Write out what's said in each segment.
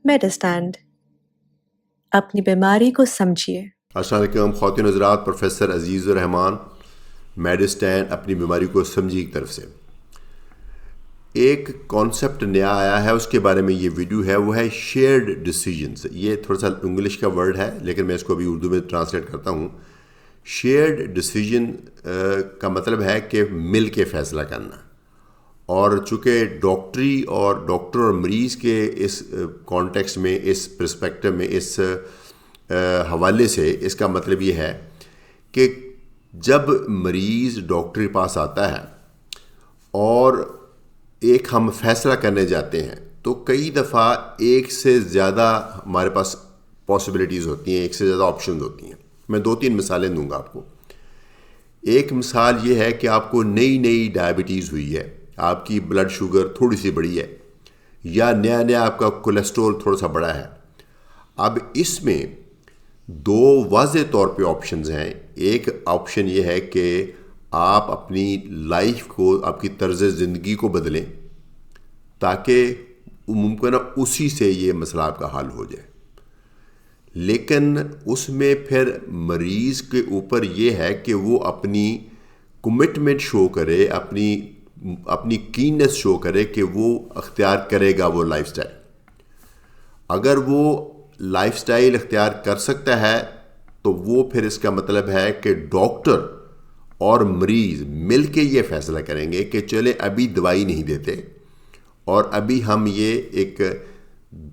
میڈسٹینڈ اپنی بیماری کو سمجھیے۔ السلام علیکم خواتین حضرات، پروفیسر عزیز الرحمان، میڈسٹین اپنی بیماری کو سمجھی کی طرف سے ایک کانسیپٹ نیا آیا ہے، اس کے بارے میں یہ ویڈیو ہے، وہ ہے شیئرڈ ڈیسیجنز۔ یہ تھوڑا سا انگلش کا ورڈ ہے لیکن میں اس کو ابھی اردو میں ٹرانسلیٹ کرتا ہوں۔ شیئرڈ ڈیسیجن کا مطلب ہے کہ مل کے فیصلہ کرنا، اور چونکہ ڈاکٹری اور ڈاکٹر اور مریض کے اس کانٹیکسٹ میں، اس پرسپیکٹو میں، اس حوالے سے اس کا مطلب یہ ہے کہ جب مریض ڈاکٹر کے پاس آتا ہے اور ایک ہم فیصلہ کرنے جاتے ہیں تو کئی دفعہ ایک سے زیادہ ہمارے پاس پاسبلٹیز ہوتی ہیں، ایک سے زیادہ آپشنز ہوتی ہیں۔ میں 2-3 مثالیں دوں گا آپ کو۔ ایک مثال یہ ہے کہ آپ کو نئی ڈائبٹیز ہوئی ہے، آپ کی بلڈ شوگر تھوڑی سی بڑی ہے، یا نیا آپ کا کولیسٹرول تھوڑا سا بڑا ہے۔ اب اس میں 2 واضح طور پہ آپشنز ہیں۔ ایک آپشن یہ ہے کہ آپ اپنی لائف کو، آپ کی طرز زندگی کو بدلیں تاکہ ممکن ہے اسی سے یہ مسئلہ آپ کا حل ہو جائے، لیکن اس میں پھر مریض کے اوپر یہ ہے کہ وہ اپنی کمٹمنٹ شو کرے، اپنی کیننس شو کرے کہ وہ اختیار کرے گا وہ لائف سٹائل۔ اگر وہ لائف سٹائل اختیار کر سکتا ہے تو وہ پھر اس کا مطلب ہے کہ ڈاکٹر اور مریض مل کے یہ فیصلہ کریں گے کہ چلے ابھی دوائی نہیں دیتے اور ابھی ہم یہ ایک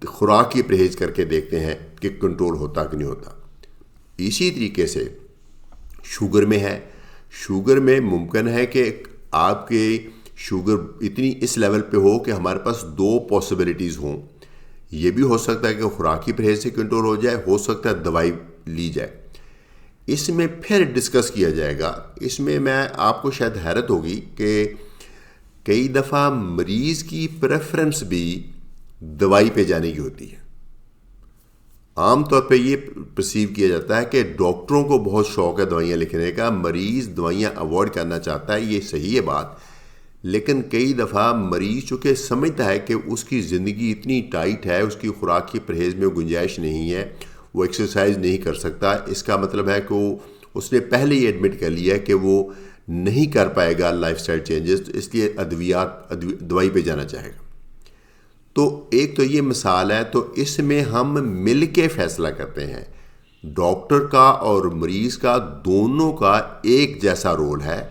خوراکی پرہیز کر کے دیکھتے ہیں کہ کنٹرول ہوتا کہ نہیں ہوتا۔ اسی طریقے سے شوگر میں ہے۔ شوگر میں ممکن ہے کہ آپ کے شوگر اتنی اس لیول پہ ہو کہ ہمارے پاس 2 پاسبلٹیز ہوں۔ یہ بھی ہو سکتا ہے کہ خوراکی پرہیز سے کنٹرول ہو جائے، ہو سکتا ہے دوائی لی جائے۔ اس میں پھر ڈسکس کیا جائے گا۔ اس میں آپ کو شاید حیرت ہوگی کہ کئی دفعہ مریض کی پریفرنس بھی دوائی پہ جانے کی ہوتی ہے۔ عام طور پہ یہ پرسیو کیا جاتا ہے کہ ڈاکٹروں کو بہت شوق ہے دوائیاں لکھنے کا، مریض دوائیاں اوائڈ کرنا چاہتا ہے۔ یہ صحیح ہے بات، لیکن کئی دفعہ مریض چونکہ سمجھتا ہے کہ اس کی زندگی اتنی ٹائٹ ہے، اس کی خوراک کی پرہیز میں گنجائش نہیں ہے، وہ ایکسرسائز نہیں کر سکتا، اس کا مطلب ہے کہ اس نے پہلے ہی ایڈمٹ کر لیا کہ وہ نہیں کر پائے گا لائف سٹائل چینجز، تو اس لیے دوائی پہ جانا چاہے گا۔ تو ایک تو یہ مثال ہے، تو اس میں ہم مل کے فیصلہ کرتے ہیں۔ ڈاکٹر کا اور مریض کا دونوں کا ایک جیسا رول ہے۔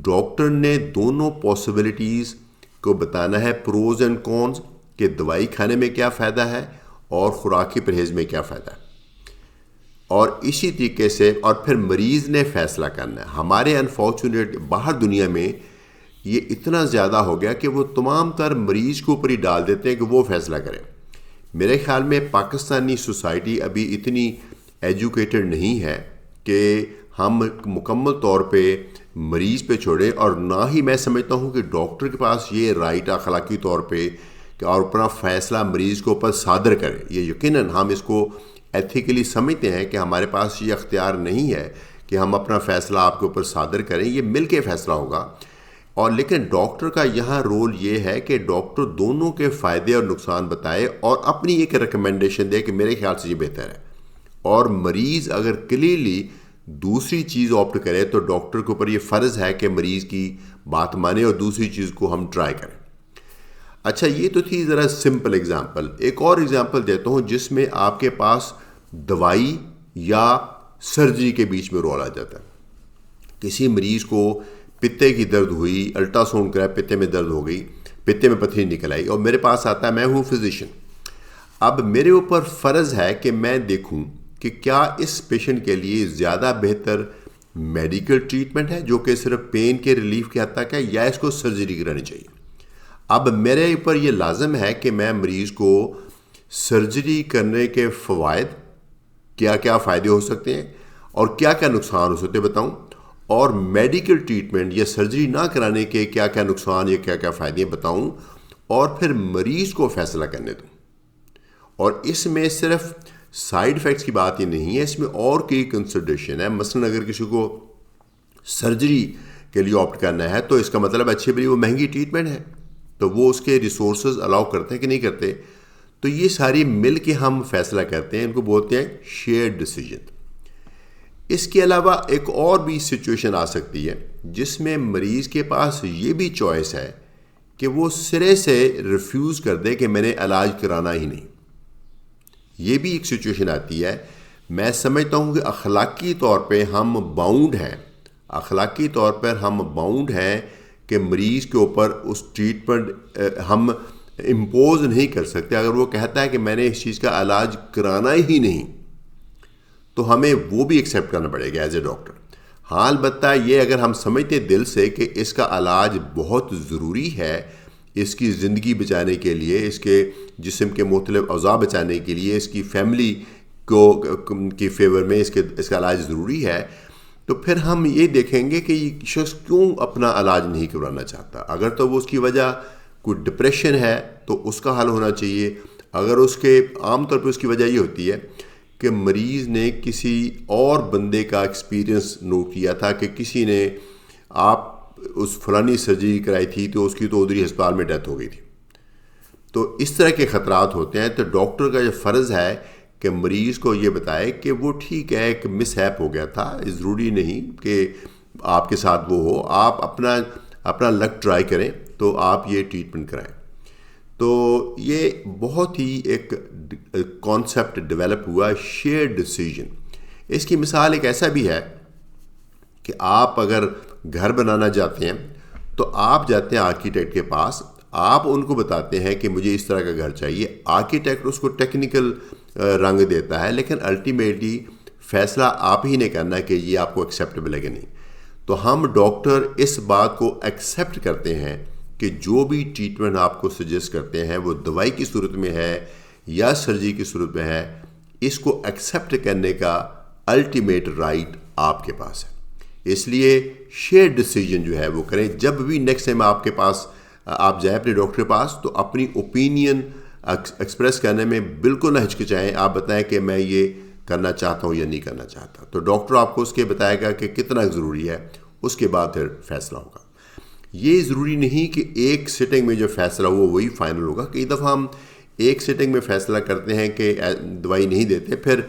ڈاکٹر نے دونوں پاسبلٹیز کو بتانا ہے، پروز اینڈ کونز، کہ دوائی کھانے میں کیا فائدہ ہے اور خوراکی پرہیز میں کیا فائدہ ہے، اور اسی طریقے سے اور پھر مریض نے فیصلہ کرنا ہے۔ ہمارے انفارچونیٹ باہر دنیا میں یہ اتنا زیادہ ہو گیا کہ وہ تمام تر مریض کے اوپر ہی ڈال دیتے ہیں کہ وہ فیصلہ کریں۔ میرے خیال میں پاکستانی سوسائٹی ابھی اتنی ایجوکیٹڈ نہیں ہے کہ ہم مکمل طور پہ مریض پہ چھوڑیں، اور نہ ہی میں سمجھتا ہوں کہ ڈاکٹر کے پاس یہ رائٹ اخلاقی طور پہ کہ اور اپنا فیصلہ مریض کے اوپر صادر کرے۔ یہ یقیناً ہم اس کو ایتھیکلی سمجھتے ہیں کہ ہمارے پاس یہ اختیار نہیں ہے کہ ہم اپنا فیصلہ آپ کے اوپر صادر کریں، یہ مل کے فیصلہ ہوگا۔ اور لیکن ڈاکٹر کا یہاں رول یہ ہے کہ ڈاکٹر دونوں کے فائدے اور نقصان بتائے اور اپنی ایک ریکمنڈیشن دے کہ میرے خیال سے یہ بہتر ہے، اور مریض اگر کلیئرلی دوسری چیز آپٹ کرے تو ڈاکٹر کے اوپر یہ فرض ہے کہ مریض کی بات مانے اور دوسری چیز کو ہم ٹرائی کریں۔ اچھا، یہ تو تھی ذرا سمپل ایگزامپل۔ ایک اور ایگزامپل دیتا ہوں جس میں آپ کے پاس دوائی یا سرجری کے بیچ میں رول آ جاتا ہے۔ کسی مریض کو پتے کی درد ہوئی، الٹرا ساؤنڈ کرایا، پتے میں درد ہو گئی، پتے میں پتھری نکل آئی، اور میرے پاس آتا ہے، میں ہوں فزیشین۔ اب میرے اوپر فرض ہے کہ میں دیکھوں کہ کیا اس پیشنٹ کے لیے زیادہ بہتر میڈیکل ٹریٹمنٹ ہے جو کہ صرف پین کے ریلیف کے حد تک ہے، یا اس کو سرجری کرانی چاہیے۔ اب میرے اوپر یہ لازم ہے کہ میں مریض کو سرجری کرنے کے فوائد، کیا کیا فائدے ہو سکتے ہیں اور کیا کیا نقصان ہو سکتے ہیں بتاؤں، اور میڈیکل ٹریٹمنٹ یا سرجری نہ کرانے کے کیا کیا نقصان یا کیا کیا فائدے بتاؤں، اور پھر مریض کو فیصلہ کرنے دوں۔ اور اس میں صرف سائیڈ ایفیکٹس کی بات ہی نہیں ہے، اس میں اور کئی کنسیڈریشن ہے۔ مثلا اگر کسی کو سرجری کے لیے آپٹ کرنا ہے تو اس کا مطلب اچھی بری وہ مہنگی ٹریٹمنٹ ہے، تو وہ اس کے ریسورسز الاؤ کرتے ہیں کہ نہیں کرتے۔ تو یہ ساری مل کے ہم فیصلہ کرتے ہیں، ان کو بولتے ہیں شیئرڈ ڈیسیجن۔ اس کے علاوہ ایک اور بھی سچویشن آ سکتی ہے جس میں مریض کے پاس یہ بھی چوائس ہے کہ وہ سرے سے ریفیوز کر دے کہ میں نے علاج کرانا ہی نہیں۔ یہ بھی ایک سچویشن آتی ہے۔ میں سمجھتا ہوں کہ اخلاقی طور پہ ہم باؤنڈ ہیں، اخلاقی طور پر ہم باؤنڈ ہیں کہ مریض کے اوپر اس ٹریٹمنٹ ہم امپوز نہیں کر سکتے۔ اگر وہ کہتا ہے کہ میں نے اس چیز کا علاج کرانا ہی نہیں، تو ہمیں وہ بھی ایکسیپٹ کرنا پڑے گا ایز اے ڈاکٹر۔ ہاں البتہ یہ اگر ہم سمجھتے دل سے کہ اس کا علاج بہت ضروری ہے اس کی زندگی بچانے کے لیے، اس کے جسم کے مختلف اعضاء بچانے کے لیے، اس کی فیملی کی فیور میں اس کا علاج ضروری ہے، تو پھر ہم یہ دیکھیں گے کہ یہ شخص کیوں اپنا علاج نہیں کروانا چاہتا۔ اگر تو وہ اس کی وجہ کوئی ڈپریشن ہے تو اس کا حل ہونا چاہیے۔ اگر اس کے عام طور پہ اس کی وجہ یہ ہوتی ہے کہ مریض نے کسی اور بندے کا ایکسپیرینس نوٹ کیا تھا کہ کسی نے آپ اس فلانی سرجری کرائی تھی تو اس کی تو ادھری ہسپتال میں ڈیتھ ہو گئی تھی، تو اس طرح کے خطرات ہوتے ہیں۔ تو ڈاکٹر کا یہ فرض ہے کہ مریض کو یہ بتائے کہ وہ ٹھیک ہے ایک مس ہیپ ہو گیا تھا، ضروری نہیں کہ آپ کے ساتھ وہ ہو، آپ اپنا لک ٹرائی کریں تو آپ یہ ٹریٹمنٹ کرائیں۔ تو یہ بہت ہی ایک کانسیپٹ ڈیولپ ہوا شیئرڈ ڈیسیجن۔ اس کی مثال ایک ایسا بھی ہے کہ آپ اگر گھر بنانا چاہتے ہیں تو آپ جاتے ہیں آرکیٹیکٹ کے پاس، آپ ان کو بتاتے ہیں کہ مجھے اس طرح کا گھر چاہیے، آرکیٹیکٹ اس کو ٹیکنیکل رنگ دیتا ہے، لیکن الٹیمیٹلی فیصلہ آپ ہی نے کرنا ہے کہ یہ آپ کو ایکسیپٹیبل ہے کہ نہیں۔ تو ہم ڈاکٹر اس بات کو ایکسیپٹ کرتے ہیں کہ جو بھی ٹریٹمنٹ آپ کو سجیسٹ کرتے ہیں وہ دوائی کی صورت میں ہے یا سرجری کی صورت میں ہے، اس کو ایکسیپٹ کرنے کا الٹیمیٹ رائٹ آپ کے پاس ہے۔ اس لیے شیئر ڈیسیجن جو ہے وہ کریں۔ جب بھی نیکسٹ ٹائم آپ کے پاس آپ جائیں اپنے ڈاکٹر کے پاس تو اپنی اوپینین ایکسپریس کرنے میں بالکل نہ ہچکچائیں، آپ بتائیں کہ میں یہ کرنا چاہتا ہوں یا نہیں کرنا چاہتا، تو ڈاکٹر آپ کو اس کے بتائے گا کہ کتنا ضروری ہے، اس کے بعد پھر فیصلہ ہوگا۔ یہ ضروری نہیں کہ ایک سٹنگ میں جو فیصلہ ہوا وہی فائنل ہوگا۔ کئی دفعہ ہم ایک سٹنگ میں فیصلہ کرتے ہیں کہ دوائی نہیں دیتے، پھر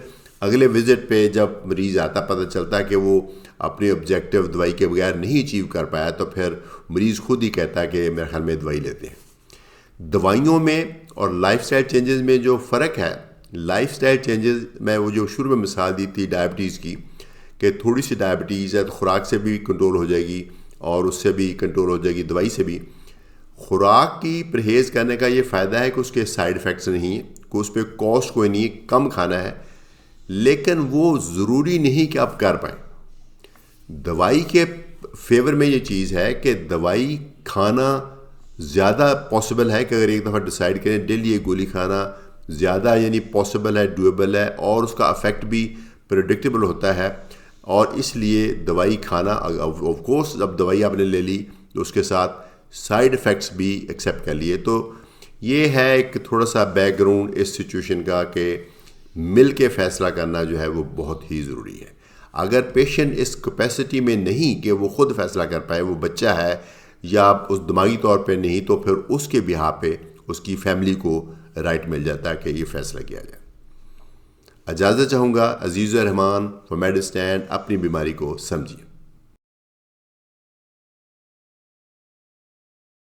اگلے وزٹ پہ جب مریض آتا پتہ چلتا ہے کہ وہ اپنی آبجیکٹیو دوائی کے بغیر نہیں اچیو کر پایا، تو پھر مریض خود ہی کہتا ہے کہ میرے خیال میں دوائی لیتے ہیں۔ دوائیوں میں اور لائف سٹائل چینجز میں جو فرق ہے، لائف سٹائل چینجز میں وہ جو شروع میں مثال دی تھی ڈائبٹیز کی، کہ تھوڑی سی ڈائبٹیز ہے تو خوراک سے بھی کنٹرول ہو جائے گی اور اس سے بھی کنٹرول ہو جائے گی، دوائی سے بھی۔ خوراک کی پرہیز کرنے کا یہ فائدہ ہے کہ اس کے سائیڈ ایفیکٹس نہیں ہیں، کوئی اس پہ کاسٹ کوئی نہیں، کم کھانا ہے، لیکن وہ ضروری نہیں کہ آپ کر پائیں۔ دوائی کے فیور میں یہ چیز ہے کہ دوائی کھانا زیادہ پاسبل ہے کہ اگر ایک دفعہ ڈیسائیڈ کریں ڈیلی ایک گولی کھانا زیادہ یعنی پاسبل ہے، ڈویبل ہے، اور اس کا افیکٹ بھی پریڈکٹیبل ہوتا ہے، اور اس لیے دوائی کھانا آف کورس اب دوائی آپ نے لے لی تو اس کے ساتھ سائیڈ ایفیکٹس بھی ایکسیپٹ کر لیے۔ تو یہ ہے ایک تھوڑا سا بیک گراؤنڈ اس سچویشن کا کہ مل کے فیصلہ کرنا جو ہے وہ بہت ہی ضروری ہے۔ اگر پیشنٹ اس کیپیسٹی میں نہیں کہ وہ خود فیصلہ کر پائے، وہ بچہ ہے یا اس دماغی طور پہ نہیں، تو پھر اس کے بہا پہ اس کی فیملی کو رائٹ مل جاتا ہے کہ یہ فیصلہ کیا جائے۔ اجازت چاہوں گا عزیز الرحمان، فار میڈ اسٹینڈ، اپنی بیماری کو سمجھیے۔